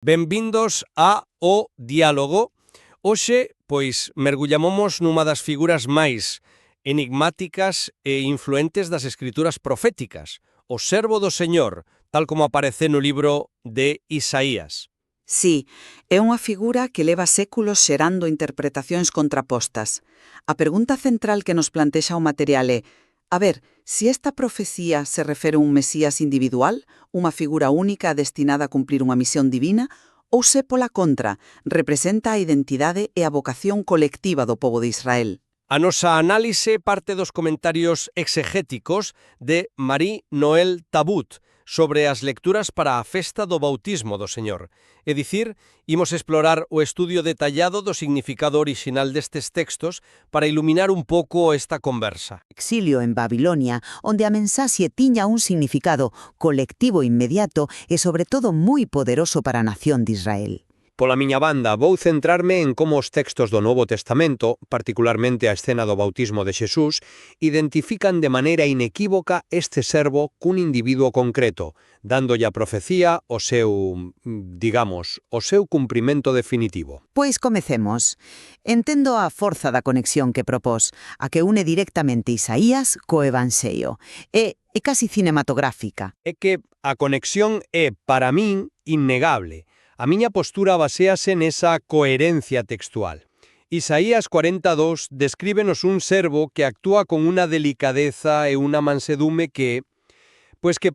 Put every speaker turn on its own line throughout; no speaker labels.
Benvindos a O Diálogo. Hoxe, pois, mergullamomos nunha das figuras máis enigmáticas e influentes das escrituras proféticas, o servo do Señor, tal como aparece no libro de Isaías.
Sí, é unha figura que leva séculos xerando interpretacións contrapostas. A pregunta central que nos plantexa o material é: a ver, si esta profecía se refere a un Mesías individual, unha figura única destinada a cumplir unha misión divina, ou se, pola contra, representa a identidade e a vocación colectiva do pobo de Israel?
A nosa análise parte dos comentarios exegéticos de Marie-Noël Tabut sobre as lecturas para a festa do bautismo do Señor. É dicir, imos explorar o estudio detallado do significado orixinal destes textos para iluminar un pouco esta conversa.
Exilio en Babilonia, onde a mensaxe tiña un significado colectivo inmediato e sobre todo moi poderoso para a nación de Israel.
Pola miña banda, vou centrarme en como os textos do Novo Testamento, particularmente a escena do bautismo de Xesús, identifican de maneira inequívoca este servo cun individuo concreto, dándolle a profecía o seu cumprimento definitivo.
Pois comecemos. Entendo a forza da conexión que propós, a que une directamente Isaías co Evanxeo. É casi cinematográfica.
É que a conexión é, para min, innegable. A miña postura baséase nesa coherencia textual. Isaías 42 descríbenos un servo que actúa con unha delicadeza e unha mansedume que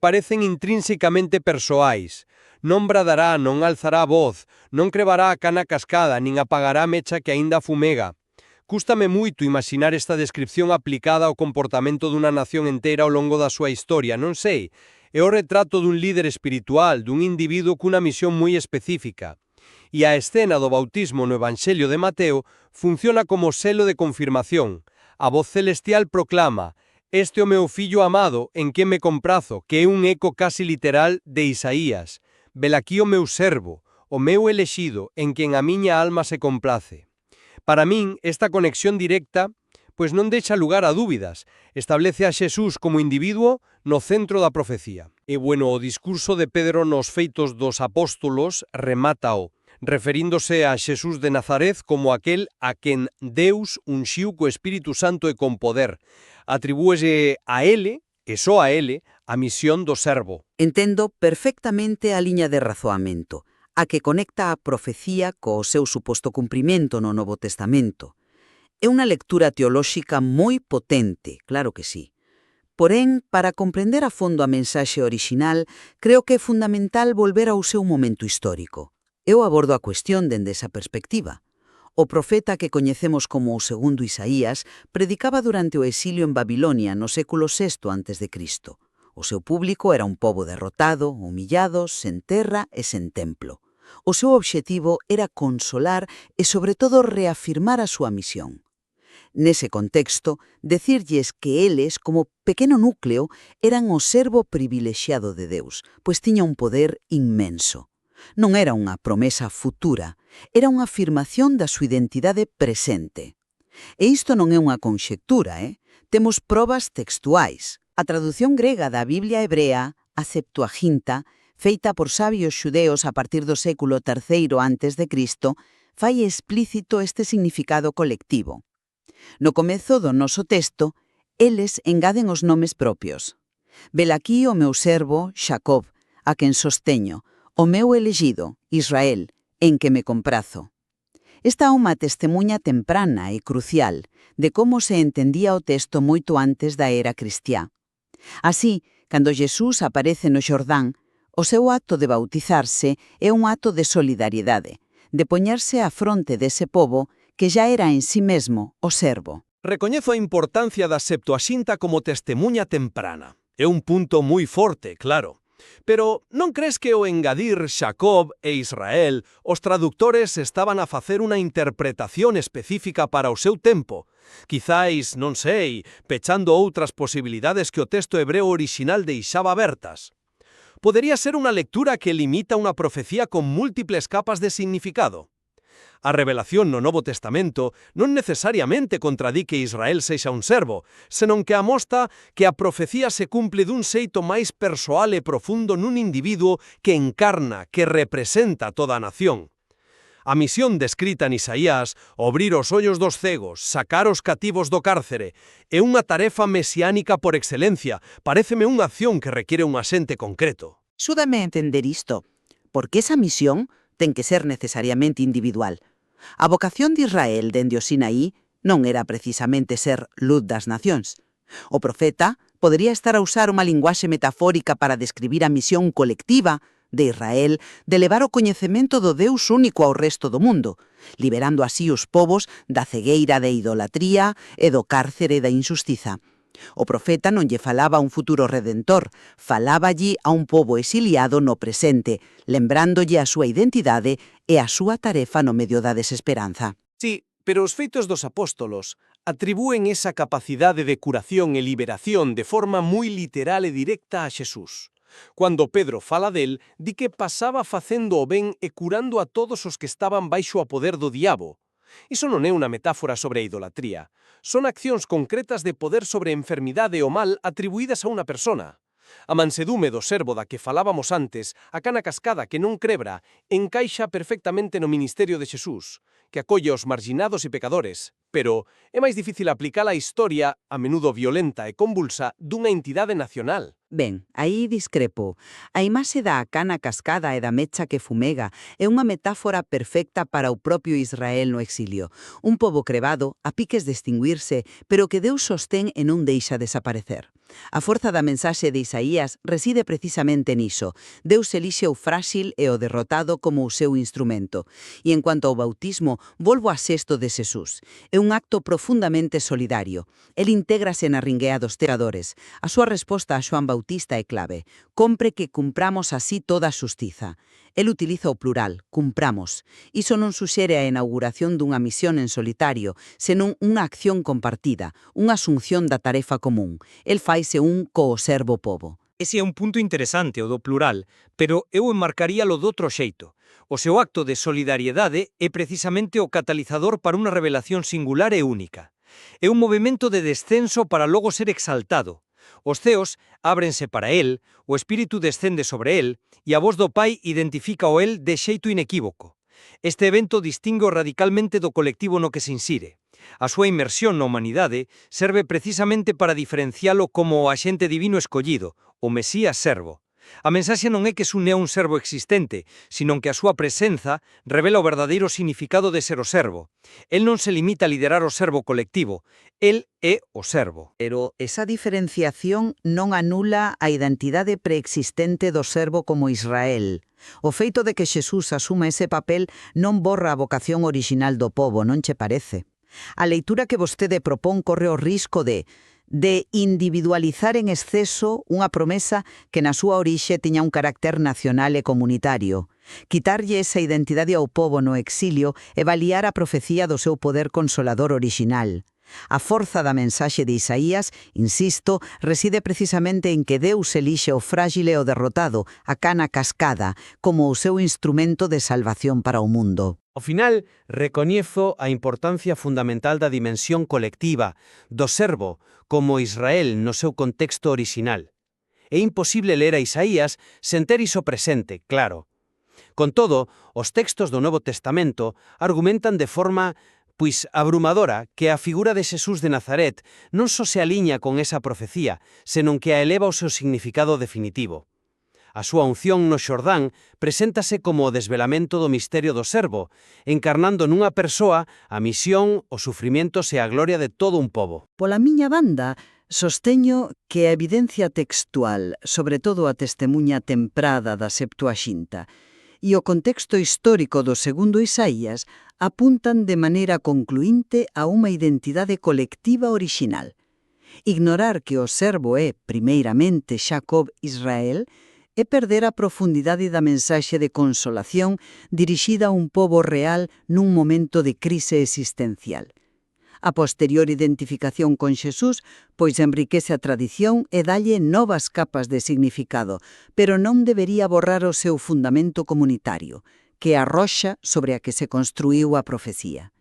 parecen intrínsecamente persoais. Non bradará, non alzará voz, non crevará a cana cascada, nin apagará a mecha que aínda fumega. Cústame moito imaginar esta descripción aplicada ao comportamento dunha nación inteira ao longo da súa historia, non sei. É o retrato dun líder espiritual, dun individuo cunha misión moi específica. E a escena do bautismo no Evanxelio de Mateo funciona como selo de confirmación. A voz celestial proclama: "Este é o meu fillo amado, en quen me comprazo", que é un eco casi literal de Isaías. "Velaquí o meu servo, o meu elexido, en quen a miña alma se complace". Para min, esta conexión directa non deixa lugar a dúbidas. Establece a Xesús como individuo no centro da profecía. E o discurso de Pedro nos Feitos dos Apóstolos remátao, referíndose a Xesús de Nazaret como aquel a quen Deus unxiu co Espírito Santo e con poder. Atribúese a ele, e só a ele, a misión do servo.
Entendo perfectamente a liña de razoamento, a que conecta a profecía co seu suposto cumprimento no Novo Testamento. É unha lectura teolóxica moi potente, claro que sí. Porén, para comprender a fondo a mensaxe orixinal, creo que é fundamental volver ao seu momento histórico. Eu abordo a cuestión dende esa perspectiva. O profeta que coñecemos como o segundo Isaías predicaba durante o exilio en Babilonia no século VI a.C. O seu público era un pobo derrotado, humillado, sen terra e sen templo. O seu obxectivo era consolar e, sobre todo, reafirmar a súa misión. Nese contexto, decirlles que eles, como pequeno núcleo, eran o servo privilexiado de Deus, pois tiña un poder inmenso. Non era unha promesa futura, era unha afirmación da súa identidade presente. E isto non é unha conxectura, Temos probas textuais. A traducción grega da Biblia hebrea, a Septuaginta, feita por sabios xudeos a partir do século III a.C., fai explícito este significado colectivo. No comezo do noso texto, eles engaden os nomes propios. Velaquí o meu servo, Xacob, a quen sosteño, o meu elegido, Israel, en que me comprazo. Esta é unha testemunha temprana e crucial de como se entendía o texto moito antes da era cristiá. Así, cando Xesús aparece no Xordán, o seu acto de bautizarse é un acto de solidariedade, de poñerse á fronte dese pobo que ya era en sí mesmo o servo.
Recoñezo a importancia da Septuaxinta como testemunha temprana. É un punto moi forte, claro. Pero non crees que ao engadir Xacob e Israel, os traductores estaban a facer unha interpretación específica para o seu tempo? Quizáis, non sei, pechando outras posibilidades que o texto hebreo orixinal deixaba abertas. Podería ser unha lectura que limita unha profecía con múltiples capas de significado.
A revelación no Novo Testamento non necesariamente contradí que Israel sexa un servo, senón que amosta que a profecía se cumple dun xeito máis persoal e profundo nun individuo que encarna, que representa toda a nación. A misión descrita en Isaías, abrir os ollos dos cegos, sacar os cativos do cárcere, é unha tarefa mesiánica por excelencia, paréceme unha acción que requiere un asente concreto.
Súdame a entender isto, porque esa misión ten que ser necesariamente individual. A vocación de Israel dende o Sinaí non era precisamente ser luz das nacións. O profeta podería estar a usar unha linguaxe metafórica para describir a misión colectiva de Israel de levar o coñecemento do Deus único ao resto do mundo, liberando así os povos da cegueira de idolatría e do cárcere da injustiza. O profeta non lle falaba a un futuro redentor, faláballe a un pobo exiliado no presente, lembrándolle a súa identidade e a súa tarefa no medio da desesperanza.
Sí, pero os feitos dos apóstolos atribúen esa capacidade de curación e liberación de forma moi literal e directa a Xesús. Cuando Pedro fala del, di que pasaba facendo o ben e curando a todos os que estaban baixo a poder do diabo. Iso non é unha metáfora sobre a idolatría. Son accións concretas de poder sobre a enfermidade e o mal atribuídas a unha persona. A mansedume do servo da que falábamos antes, a cana cascada que non crebra, encaixa perfectamente no ministerio de Xesús, que acolle aos marginados e pecadores, pero é máis difícil aplicar a historia, a menudo violenta e convulsa, dunha entidade nacional.
Ben, aí discrepo. A imaxe da cana cascada e da mecha que fumega é unha metáfora perfecta para o propio Israel no exilio. Un pobo crevado, a piques de extinguirse, pero que Deus sostén e non deixa desaparecer. A forza da mensaxe de Isaías reside precisamente niso. Deus elixe o frágil e o derrotado como o seu instrumento. E en cuanto ao bautismo, volvo a xesto de Xesús. É un acto profundamente solidario. El intégrase na ringuea dos pecadores. A súa resposta a Xoán Bautista é clave. Compre que cumpramos así toda a xustiza. El utiliza o plural, cumpramos. Iso non suxere a inauguración dunha misión en solitario, senón unha acción compartida, unha asunción da tarefa común. El faise un co servo pobo.
Ese é un punto interesante, o do plural, pero eu enmarcaríalo doutro xeito. O seu acto de solidariedade é precisamente o catalizador para unha revelación singular e única. É un movimento de descenso para logo ser exaltado. Os ceos ábrense para el, o Espírito descende sobre el, e a voz do Pai identifica o el de xeito inequívoco. Este evento distingue radicalmente do colectivo no que se insire. A súa inmersión na humanidade serve precisamente para diferencialo como o axente divino escollido, o Mesías servo. A mensaxe non é que se une a un servo existente, sino que a súa presenza revela o verdadeiro significado de ser o servo. El non se limita a liderar o servo colectivo, el é o servo.
Pero esa diferenciación non anula a identidade preexistente do servo como Israel. O feito de que Xesús asuma ese papel non borra a vocación orixinal do pobo, non che parece? A leitura que vostede propón corre o risco de individualizar en exceso unha promesa que na súa orixe tiña un carácter nacional e comunitario. Quitarlle esa identidade ao pobo no exilio e valiar a profecía do seu poder consolador orixinal. A forza da mensaxe de Isaías, insisto, reside precisamente en que Deus elixe o frágil e o derrotado, a cana cascada, como o seu instrumento de salvación para o mundo.
Ao final, recoñezo a importancia fundamental da dimensión colectiva, do servo, como Israel no seu contexto orixinal. É imposible ler a Isaías sen ter iso presente, claro. Con todo, os textos do Novo Testamento argumentan de forma abrumadora que a figura de Xesús de Nazaret non só se aliña con esa profecía, senón que a eleva ao seu significado definitivo. A súa unción no Xordán preséntase como o desvelamento do misterio do servo, encarnando nunha persoa a misión, os sufrimientos e a gloria de todo un pobo.
Pola miña banda, sosteño que a evidencia textual, sobre todo a testemunha temprada da Septuaxinta, e o contexto histórico do segundo Isaías apuntan de maneira concluinte a unha identidade colectiva orixinal. Ignorar que o servo é, primeiramente, Xacob Israel, é perder a profundidade da mensaxe de consolación dirixida a un pobo real nun momento de crise existencial. A posterior identificación con Xesús, pois enriquece a tradición e dalle novas capas de significado, pero non debería borrar o seu fundamento comunitario. que é a roxa sobre a que se construiu a profecía.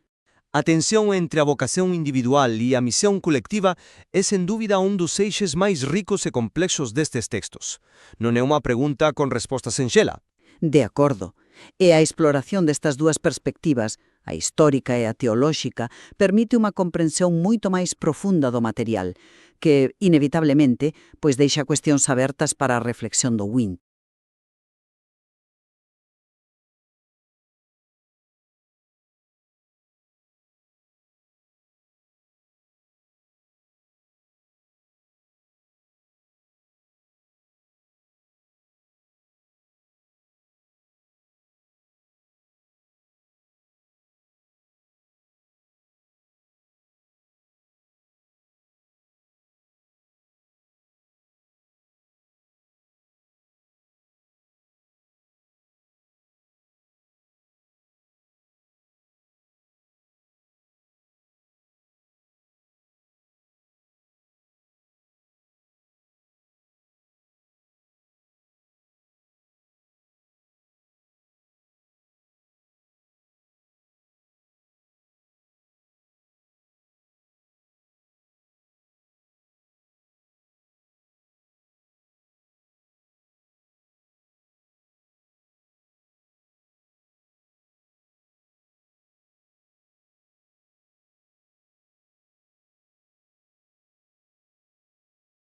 A tensão entre a vocação individual e a missão coletiva é sem dúvida um dos eixos mais ricos e complexos destes textos. Non é unha pregunta con resposta sinxela.
De acordo. E a exploración destas dúas perspectivas, a histórica e a teolóxica, permite unha comprensión moito máis profunda do material, que, inevitablemente, pois deixa cuestións abertas para a reflexión do Wynne.